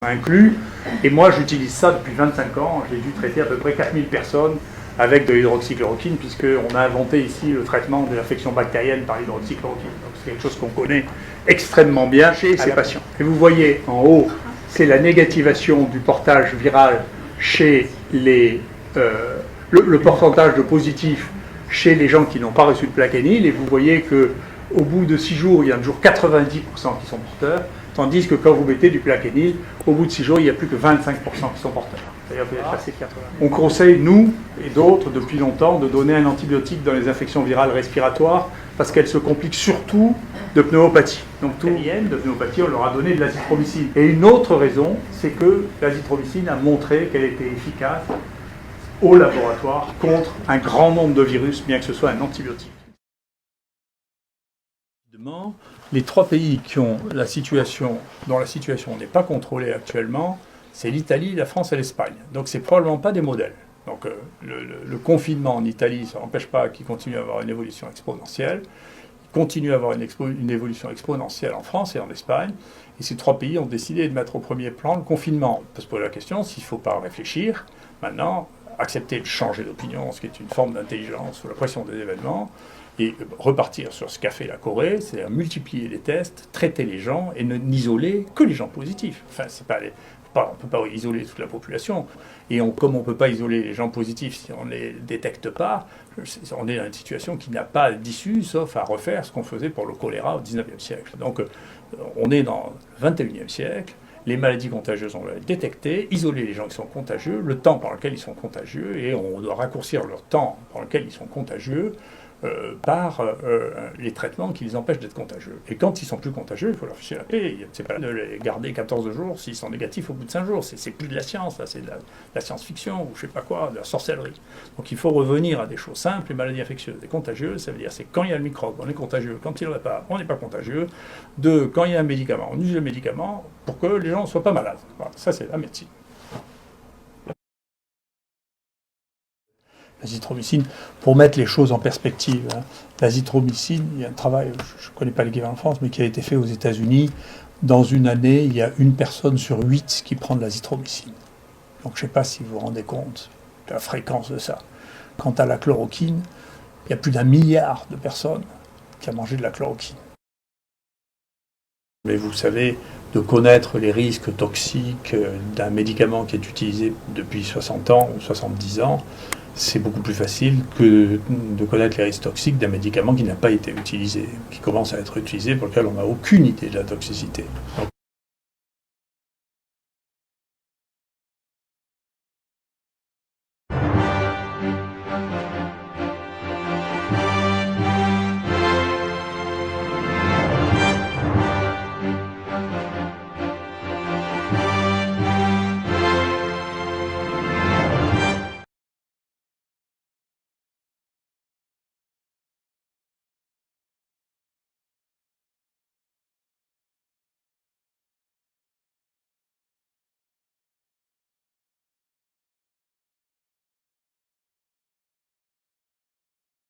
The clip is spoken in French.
inclus. Et moi, j'utilise ça depuis 25 ans. J'ai dû traiter à peu près 4000 personnes avec de l'hydroxychloroquine, puisqu'on a inventé ici le traitement de l'infection bactérienne par l'hydroxychloroquine. Donc c'est quelque chose qu'on connaît extrêmement bien chez ces patients. Et vous voyez en haut, c'est la négativation du portage viral chez les... le pourcentage de positifs chez les gens qui n'ont pas reçu de plaquenil. Et vous voyez qu'au bout de 6 jours, il y a toujours 90% qui sont porteurs. Tandis que quand vous mettez du plaquenil, au bout de 6 jours, il n'y a plus que 25% qui sont porteurs. C'est-à-dire que vous êtes passé 80. On conseille, nous et d'autres, depuis longtemps, de donner un antibiotique dans les infections virales respiratoires parce qu'elles se compliquent surtout de pneumopathie. Donc tout de pneumopathie, on leur a donné de l'azithromycine. Et une autre raison, c'est que l'azithromycine a montré qu'elle était efficace au laboratoire contre un grand nombre de virus, bien que ce soit un antibiotique. Les 3 pays qui ont dont la situation n'est pas contrôlée actuellement, c'est l'Italie, la France et l'Espagne. Donc c'est probablement pas des modèles. Donc le confinement en Italie, ça n'empêche pas qu'il continue à avoir une évolution exponentielle. Il continue à avoir une évolution exponentielle en France et en Espagne. Et ces 3 pays ont décidé de mettre au premier plan le confinement. On peut se poser la question s'il ne faut pas réfléchir maintenant, accepter de changer d'opinion, ce qui est une forme d'intelligence sous la pression des événements, et repartir sur ce qu'a fait la Corée, c'est-à-dire multiplier les tests, traiter les gens et n'isoler que les gens positifs. Enfin, on ne peut pas isoler toute la population. Et comme on ne peut pas isoler les gens positifs si on ne les détecte pas, on est dans une situation qui n'a pas d'issue, sauf à refaire ce qu'on faisait pour le choléra au XIXe siècle. Donc on est dans le XXIe siècle. Les maladies contagieuses, on va les détecter, isoler les gens qui sont contagieux, le temps pendant lequel ils sont contagieux, et on doit raccourcir leur temps pendant lequel ils sont contagieux par les traitements qui les empêchent d'être contagieux. Et quand ils sont plus contagieux, il faut leur ficher la paix. C'est pas de les garder 14 jours s'ils sont négatifs au bout de 5 jours. C'est plus de la science, là, c'est de la science-fiction, ou je sais pas quoi, de la sorcellerie. Donc il faut revenir à des choses simples. Les maladies infectieuses et contagieuses, ça veut dire c'est quand il y a le microbe, on est contagieux. Quand il n'y en a pas, on n'est pas contagieux. Quand il y a un médicament, on use le médicament pour que les gens ne soient pas malades. Voilà, ça c'est la médecine. L'azithromycine, pour mettre les choses en perspective, l'azithromycine, il y a un travail, je ne connais pas l'équivalent en France, mais qui a été fait aux États-Unis. Dans une année, il y a 1 personne sur 8 qui prend de l'azithromycine. Donc je ne sais pas si vous vous rendez compte de la fréquence de ça. Quant à la chloroquine, il y a plus d'1 milliard de personnes qui ont mangé de la chloroquine. Mais vous savez, de connaître les risques toxiques d'un médicament qui est utilisé depuis 60 ans ou 70 ans, c'est beaucoup plus facile que de connaître les risques toxiques d'un médicament qui n'a pas été utilisé, qui commence à être utilisé, pour lequel on n'a aucune idée de la toxicité. Donc,